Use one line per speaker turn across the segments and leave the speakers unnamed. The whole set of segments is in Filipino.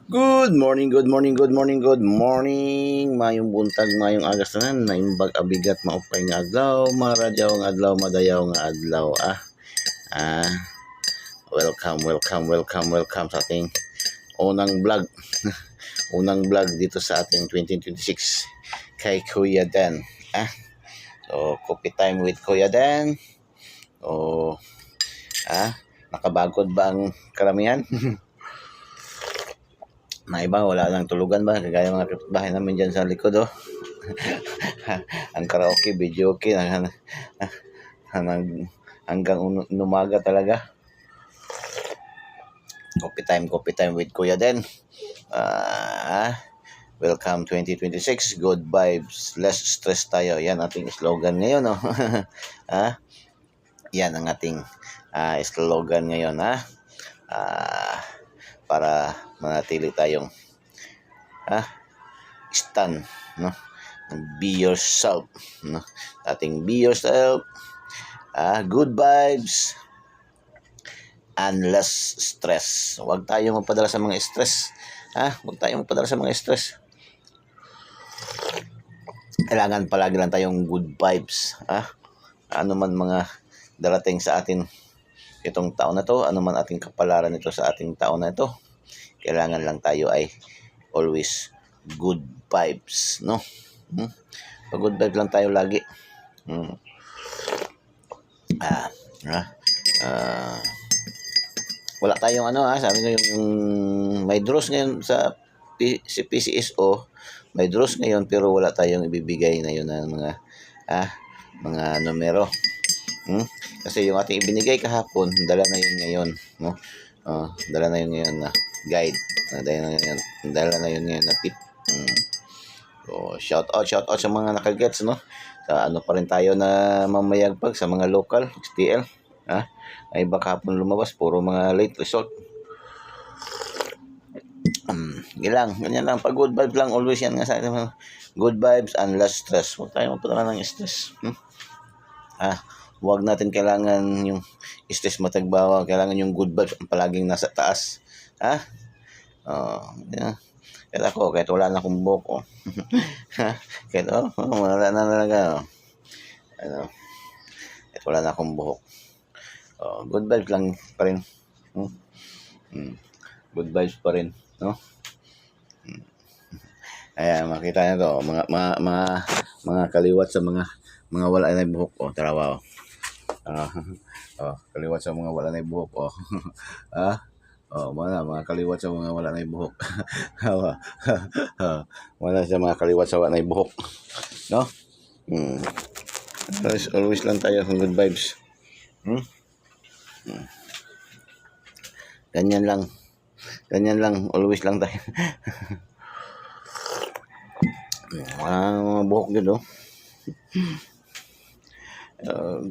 Good morning, good morning, good morning, good morning. Mayong buntag, mayong agas tanan, naimbag abigat maupay nga adlaw, maradyaw nga adlaw, madayaw nga adlaw. Ah, welcome sa ating unang vlog. Unang vlog dito sa ating 2026 kay Kuya Dan. So coffee time with Kuya Dan. O nakabagod ba ang karamihan? Na iba, wala lang tulugan ba? Kagaya mga kapitbahay namin dyan sa likod, ang karaoke, video okay, hanggang umaga talaga. Coffee time with Kuya Den. Welcome 2026, good vibes, less stress tayo. Yan ating slogan ngayon, no? Yan ang ating slogan ngayon, para manatili tayong stand, no? Be yourself, no? Ating be yourself, good vibes and less stress. Huwag tayong magpadala sa mga stress, huwag tayong magpadala sa mga stress. Kailangan palagi lang tayong good vibes, ano man mga darating sa atin itong taon na to, ano man ating kapalaran nito sa ating taon na ito, kailangan lang tayo ay always good vibes, no? Pag good vibes lang tayo lagi. Wala tayong sabi ko yung may draws ngayon sa PCSO, may draws ngayon pero wala tayong ibibigay na yun ng mga numero. Kasi yung ating ibinigay kahapon, dala na yun ngayon, no? Dala na yun ngayon na guide. Dala na yun ngayon na tip. So, shout out sa mga nakagets, no? Sa pa rin tayo na mamayagpag sa mga local STL. Ay baka hapon lumabas, puro mga late result. Ganyan lang. Pag good vibes lang, always yan nga sa atin. Good vibes and less stress. Huwag tayo magpadala ng stress. Huwag natin kailangan yung stress matagbawa. Kailangan yung good vibes ang palaging nasa taas. Kahit ako, kahit wala na akong buhok, kahit wala na talaga, kahit wala na akong buhok, good vibes lang pa rin. Good vibes pa rin, no? Ayan, makita nyo to, mga kaliwat sa mga wala na buhok, tarawa, kaliwat sa mga wala na buhok, mga kaliwat sa mga wala na buhok. Wala sa mga kaliwat sa wala na buhok, no? Always lang tayo ng good vibes. Ganyan lang, always lang tayo. Mga buhok dito,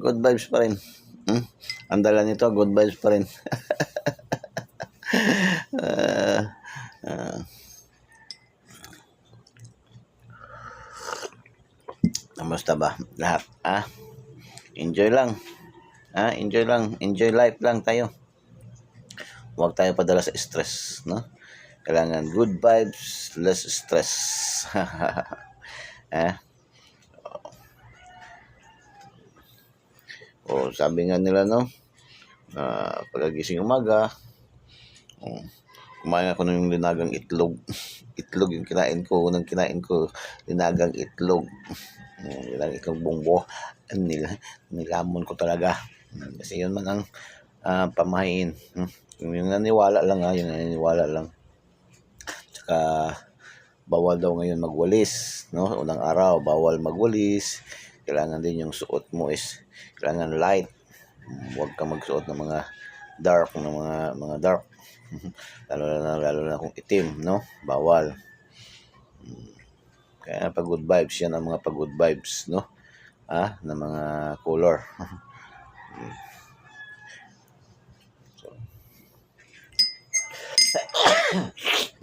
good vibes pa rin. Ang dala nito, good vibes pa rin. Kamusta ba lahat? Enjoy lang. Enjoy life lang tayo. Huwag tayo padala sa stress, no? Kailangan good vibes, less stress. Sabi nga nila, no? Pagkagising umaga, kumain ako ng linagang itlog. Itlog yung kinain ko. Unang kinain ko, linagang itlog. Linagang itlog bungbo. Nilamon ko talaga. Kasi yun man ang pamahain. Yung naniwala lang, Tsaka, bawal daw ngayon magwalis, no? Unang araw, bawal magwalis. Kailangan din yung suot mo is, kailangan light. Huwag kang magsuot ng mga dark, lalo na kung itim, no? Bawal. Kaya pag good vibes, yan ang mga pag good vibes, no? Na mga color.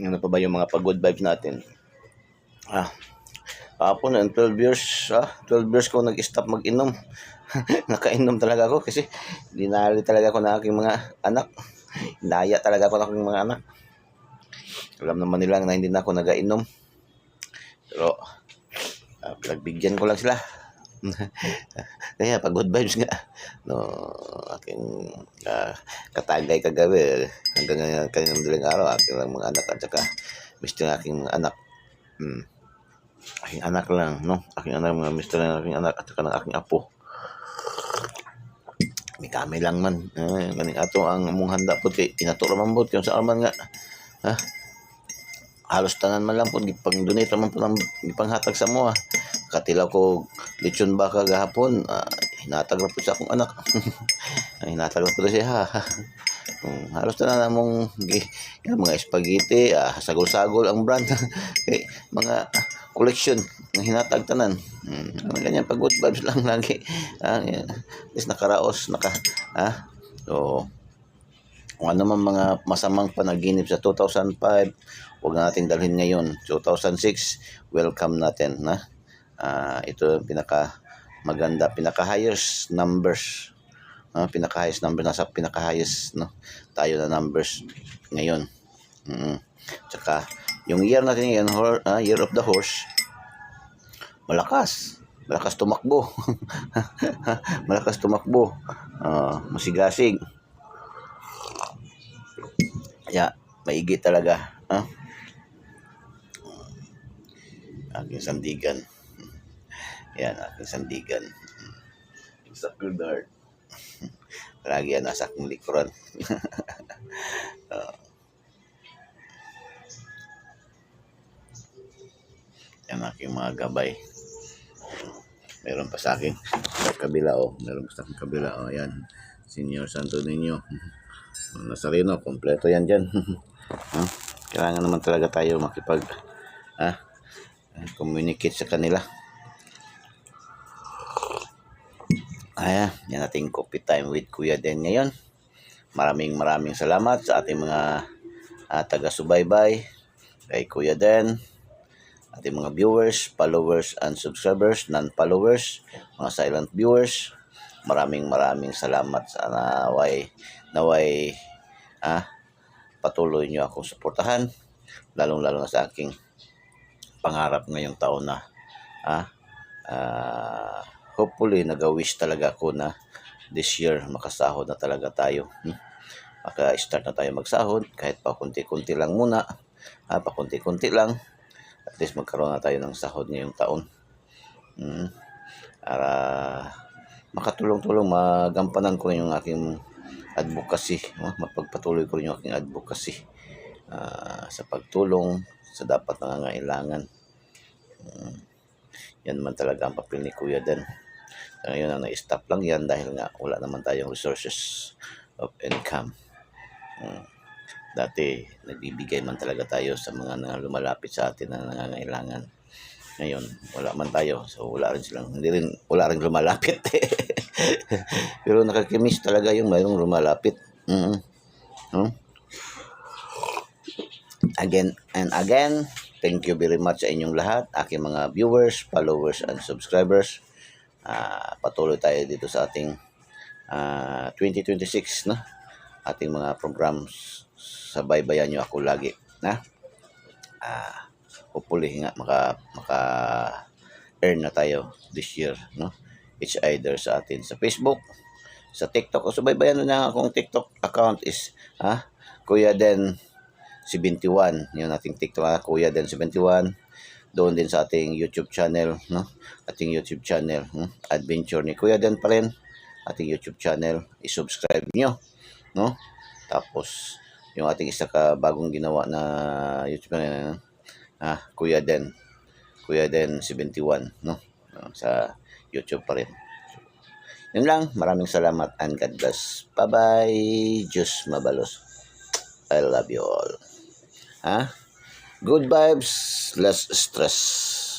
Ano pa ba yung mga pag good vibes natin? Kapon, 12 years ko nag-stop mag-inom. Nakainom talaga ako kasi dinali talaga ako ng aking mga anak. Inaya talaga ako ng aking mga anak. Alam naman nila na hindi na ako nagainom. Pero pinagbigyan ko lang sila. Kaya pag good vibes nga, no, aking katagay kagabi hanggang ngayon kaninang daling araw, aking lang mga anak at saka mister ng aking mga anak. Aking anak lang, no, aking anak, mga mister ng aking anak at saka ng aking apo. May kami lang man, ganing ato ang among handa po kay inato raman bot kung sa man nga, halos tanan man lang po gipang-donate naman po ng gipanghatag sa mo. Katilaw ko lechon baka gahapon, hinatag na po sa akong anak. Hinatag na po siya. Halos tanan namong mga spaghetti, sagol-sagol ang brand. Okay, mga collection ng hinatag tanan. Ganyan pag good vibes lang lagi. Is nakaraos so kung ano man mga masamang panaginip sa 2005, huwag na natin dalhin ngayon. 2006, welcome natin na. Ito yung maganda, pinaka-highest numbers. Pinaka-highest number, nasa pinaka-highest, no, tayo na numbers ngayon. Tsaka, yung year natin ngayon, year of the horse, malakas tumakbo. Malakas tumakbo. Masigasig. Kaya, maigi talaga. Aking sandigan. Yan, aking sandigan. Sa guard. Lagi yan nasa aking likuran. Yan aking mga gabay. Meron pa sa akin. Sa kabila, meron pa sa aking kabila, yan. Senior Santo Niño. Nazareno, kompleto yan dyan. Kailangan naman talaga tayo communicate sa kanila. Yan ating coffee time with Kuya Den ngayon. Maraming salamat sa ating mga taga-subaybay kay Kuya Den, ating mga viewers, followers, and subscribers, non-followers, mga silent viewers. Maraming salamat sa naway patuloy nyo akong suportahan, lalong-lalo na sa aking pangarap ngayong taon na hopefully nag-wish talaga ako na this year makasahod na talaga tayo. Maka-start na tayo magsahod kahit pa kunti-kunti lang muna, pakunti-kunti lang, at least magkaroon na tayo ng sahod ngayong taon. Para makatulong-tulong, magampanan ko rin yung aking advocacy, mapagpatuloy ko rin yung aking advocacy sa pagtulong sa dapat nangangailangan. Yan man talaga ang papel ni Kuya Den. Ngayon ang na-stop lang yan dahil nga wala naman tayong resources of income. Dati nagbibigay man talaga tayo sa mga lumalapit sa atin na nangangailangan. Ngayon wala man tayo, so wala rin lumalapit. Pero nakakimiss talaga yung mayroong lumalapit. Again and again, thank you very much sa inyong lahat, aking mga viewers, followers, and subscribers. Patuloy tayo dito sa ating 2026, no? Ating mga programs, sabaybayan nyo ako lagi, na hopefully nga maka-earn na tayo this year, no? It's either sa atin sa Facebook, sa TikTok, o subaybayan na akong TikTok account is Kuya Den 71, yun ating TikTok, Kuya Den 71. Doon din sa ating YouTube channel, no? Ating YouTube channel, Adventure ni Kuya Den pa rin. Ating YouTube channel, i-subscribe nyo, no? Tapos yung ating isa ka bagong ginawa na YouTube channel, Kuya Den 71, no? Sa YouTube pa rin. Yun lang, maraming salamat and God bless. Bye-bye. Diyos mabalos. I love you all. Good vibes, less stress.